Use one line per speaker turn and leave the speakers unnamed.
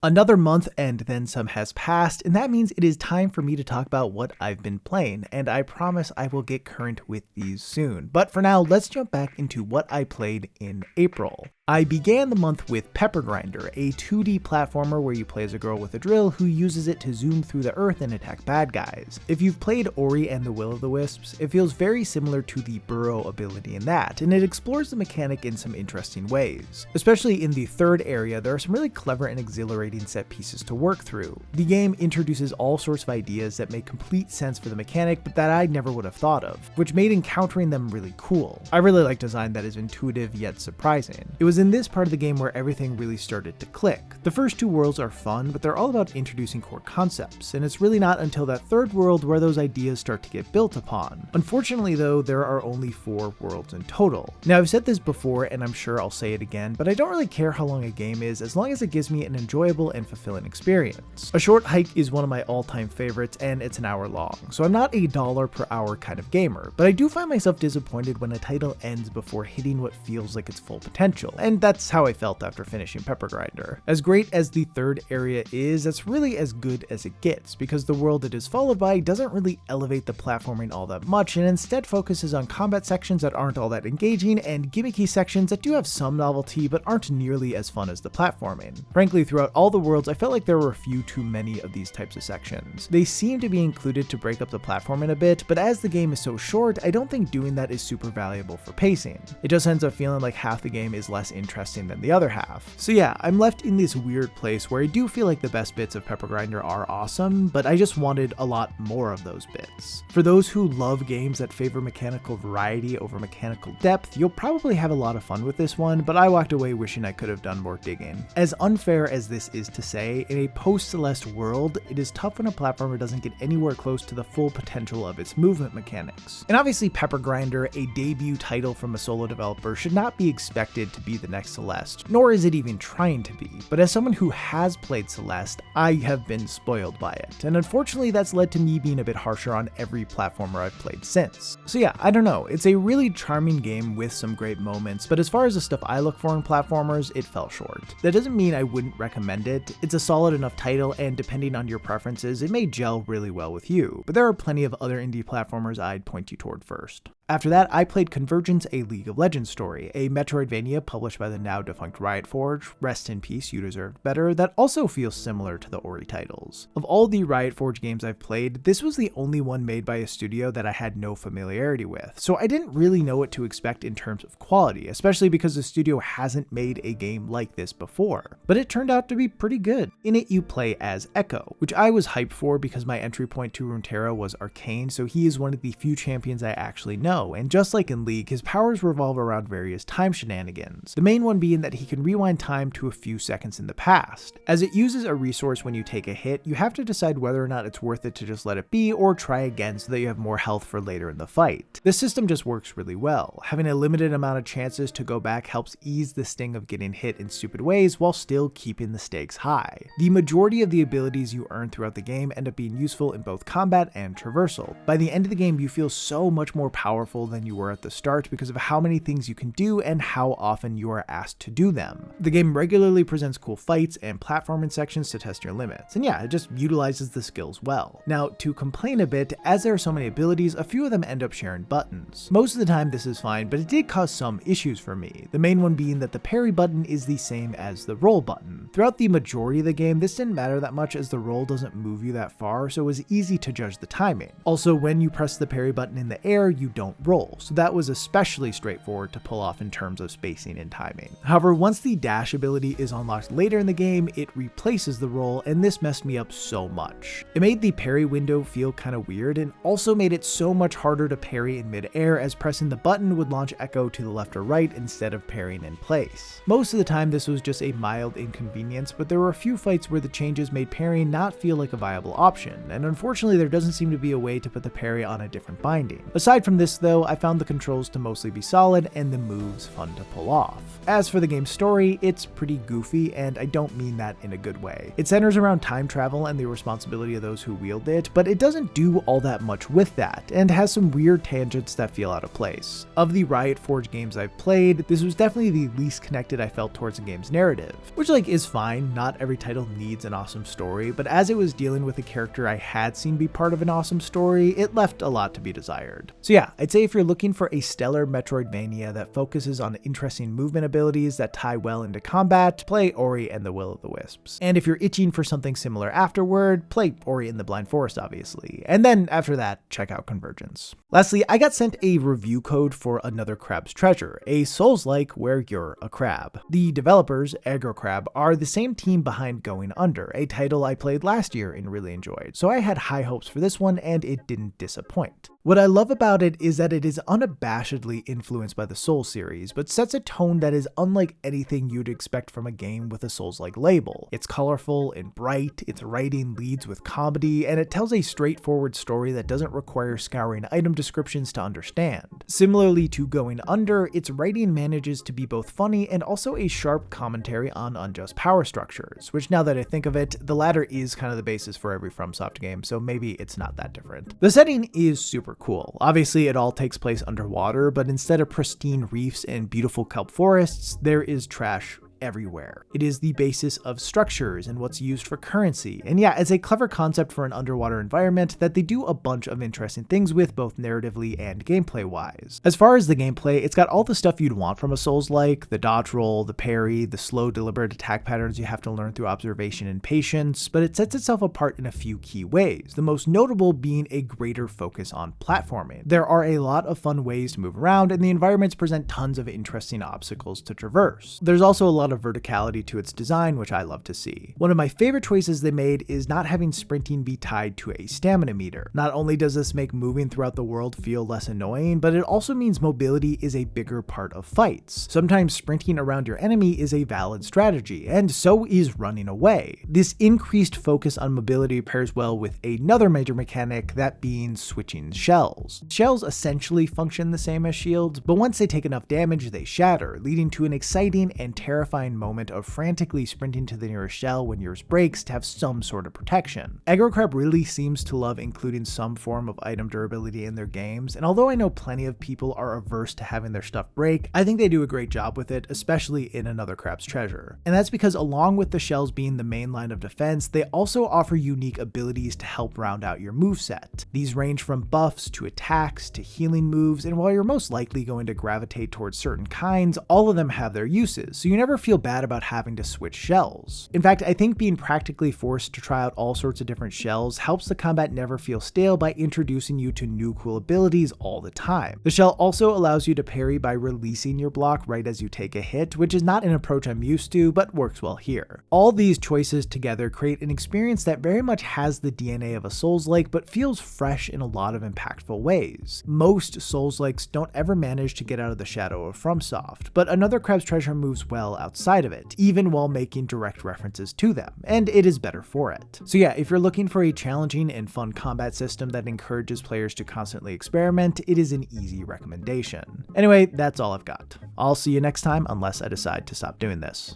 Another month and then some has passed, and that means it is time for me to talk about what I've been playing, and I promise I will get current with these soon. But for now, let's jump back into what I played in April. I began the month with Pepper Grinder, a 2D platformer where you play as a girl with a drill who uses it to zoom through the earth and attack bad guys. If you've played Ori and the Will of the Wisps, it feels very similar to the burrow ability in that, and it explores the mechanic in some interesting ways. Especially in the third area, there are some really clever and exhilarating set pieces to work through. The game introduces all sorts of ideas that make complete sense for the mechanic, but that I never would have thought of, which made encountering them really cool. I really like design that is intuitive yet surprising. It was in this part of the game where everything really started to click. The first two worlds are fun, but they're all about introducing core concepts, and it's really not until that third world where those ideas start to get built upon. Unfortunately though, there are only 4 worlds in total. Now I've said this before and I'm sure I'll say it again, but I don't really care how long a game is as long as it gives me an enjoyable and fulfilling experience. A short hike is one of my all-time favorites and it's an hour long, so I'm not a dollar per hour kind of gamer, but I do find myself disappointed when a title ends before hitting what feels like its full potential, and that's how I felt after finishing Pepper Grinder. As great as the third area is, that's really as good as it gets, because the world it is followed by doesn't really elevate the platforming all that much and instead focuses on combat sections that aren't all that engaging and gimmicky sections that do have some novelty but aren't nearly as fun as the platforming. Frankly, throughout all the worlds, I felt like there were a few too many of these types of sections. They seem to be included to break up the platforming a bit, but as the game is so short, I don't think doing that is super valuable for pacing. It just ends up feeling like half the game is less interesting than the other half. So yeah, I'm left in this weird place where I do feel like the best bits of Pepper Grinder are awesome, but I just wanted a lot more of those bits. For those who love games that favor mechanical variety over mechanical depth, you'll probably have a lot of fun with this one, but I walked away wishing I could have done more digging. As unfair as this is to say, in a post-Celeste world, it is tough when a platformer doesn't get anywhere close to the full potential of its movement mechanics. And obviously Pepper Grinder, a debut title from a solo developer, should not be expected to be the next Celeste, nor is it even trying to be, but as someone who has played Celeste, I have been spoiled by it, and unfortunately that's led to me being a bit harsher on every platformer I've played since. So yeah, I don't know, it's a really charming game with some great moments, but as far as the stuff I look for in platformers, it fell short. That doesn't mean I wouldn't recommend it. It's a solid enough title, and depending on your preferences, it may gel really well with you, but there are plenty of other indie platformers I'd point you toward first. After that, I played Convergence, a League of Legends story, a Metroidvania published by the now defunct Riot Forge, rest in peace, you deserved better, that also feels similar to the Ori titles. Of all the Riot Forge games I've played, this was the only one made by a studio that I had no familiarity with, so I didn't really know what to expect in terms of quality, especially because the studio hasn't made a game like this before. But it turned out to be pretty good. In it you play as Echo, which I was hyped for because my entry point to Runeterra was Arcane, so he is one of the few champions I actually know. And just like in League, his powers revolve around various time shenanigans, the main one being that he can rewind time to a few seconds in the past. As it uses a resource when you take a hit, you have to decide whether or not it's worth it to just let it be or try again so that you have more health for later in the fight. This system just works really well. Having a limited amount of chances to go back helps ease the sting of getting hit in stupid ways while still keeping the stakes high. The majority of the abilities you earn throughout the game end up being useful in both combat and traversal. By the end of the game, you feel so much more powerful than you were at the start because of how many things you can do and how often you are asked to do them. The game regularly presents cool fights and platforming sections to test your limits, and yeah, it just utilizes the skills well. Now, to complain a bit, as there are so many abilities, a few of them end up sharing buttons. Most of the time this is fine, but it did cause some issues for me, the main one being that the parry button is the same as the roll button. Throughout the majority of the game, this didn't matter that much as the roll doesn't move you that far, so it was easy to judge the timing. Also, when you press the parry button in the air, you don't roll, so that was especially straightforward to pull off in terms of spacing and timing. However, once the dash ability is unlocked later in the game, it replaces the roll, and this messed me up so much. It made the parry window feel kind of weird, and also made it so much harder to parry in mid-air as pressing the button would launch Echo to the left or right instead of parrying in place. Most of the time this was just a mild inconvenience, but there were a few fights where the changes made parrying not feel like a viable option, and unfortunately there doesn't seem to be a way to put the parry on a different binding. Aside from this, though, I found the controls to mostly be solid and the moves fun to pull off. As for the game's story, it's pretty goofy, and I don't mean that in a good way. It centers around time travel and the responsibility of those who wield it, but it doesn't do all that much with that, and has some weird tangents that feel out of place. Of the Riot Forge games I've played, this was definitely the least connected I felt towards the game's narrative, which is fine. Not every title needs an awesome story, but as it was dealing with a character I had seen be part of an awesome story, it left a lot to be desired. So yeah, I'd say if you're looking for a stellar Metroidvania that focuses on interesting movement abilities that tie well into combat, play Ori and the Will of the Wisps. And if you're itching for something similar afterward, play Ori and the Blind Forest obviously, and then after that, check out Convergence. Lastly, I got sent a review code for Another Crab's Treasure, a Souls-like where you're a crab. The developers, Aggro Crab, are the same team behind Going Under, a title I played last year and really enjoyed, so I had high hopes for this one and it didn't disappoint. What I love about it is that it is unabashedly influenced by the Souls series, but sets a tone that is unlike anything you'd expect from a game with a Souls-like label. It's colorful and bright, its writing leads with comedy, and it tells a straightforward story that doesn't require scouring item descriptions to understand. Similarly to Going Under, its writing manages to be both funny and also a sharp commentary on unjust power structures, which now that I think of it, the latter is kind of the basis for every FromSoft game, so maybe it's not that different. The setting is super cool. Obviously, it all takes place underwater, but instead of pristine reefs and beautiful kelp forests, there is trash everywhere. It is the basis of structures and what's used for currency. And yeah, it's a clever concept for an underwater environment that they do a bunch of interesting things with, both narratively and gameplay wise. As far as the gameplay, it's got all the stuff you'd want from a Souls-like: the dodge roll, the parry, the slow deliberate attack patterns you have to learn through observation and patience, but it sets itself apart in a few key ways, the most notable being a greater focus on platforming. There are a lot of fun ways to move around, and the environments present tons of interesting obstacles to traverse. There's also a lot of verticality to its design, which I love to see. One of my favorite choices they made is not having sprinting be tied to a stamina meter. Not only does this make moving throughout the world feel less annoying, but it also means mobility is a bigger part of fights. Sometimes sprinting around your enemy is a valid strategy, and so is running away. This increased focus on mobility pairs well with another major mechanic, that being switching shells. Shells essentially function the same as shields, but once they take enough damage, they shatter, leading to an exciting and terrifying moment of frantically sprinting to the nearest shell when yours breaks to have some sort of protection. Aggro Crab really seems to love including some form of item durability in their games, and although I know plenty of people are averse to having their stuff break, I think they do a great job with it, especially in Another Crab's Treasure. And that's because along with the shells being the main line of defense, they also offer unique abilities to help round out your moveset. These range from buffs to attacks to healing moves, and while you're most likely going to gravitate towards certain kinds, all of them have their uses, so you never feel bad about having to switch shells. In fact, I think being practically forced to try out all sorts of different shells helps the combat never feel stale by introducing you to new cool abilities all the time. The shell also allows you to parry by releasing your block right as you take a hit, which is not an approach I'm used to, but works well here. All these choices together create an experience that very much has the DNA of a Souls-like, but feels fresh in a lot of impactful ways. Most Souls-likes don't ever manage to get out of the shadow of FromSoft, but Another Crab's Treasure moves well outside of it, even while making direct references to them, and it is better for it. So yeah, if you're looking for a challenging and fun combat system that encourages players to constantly experiment, it is an easy recommendation. Anyway, that's all I've got. I'll see you next time unless I decide to stop doing this.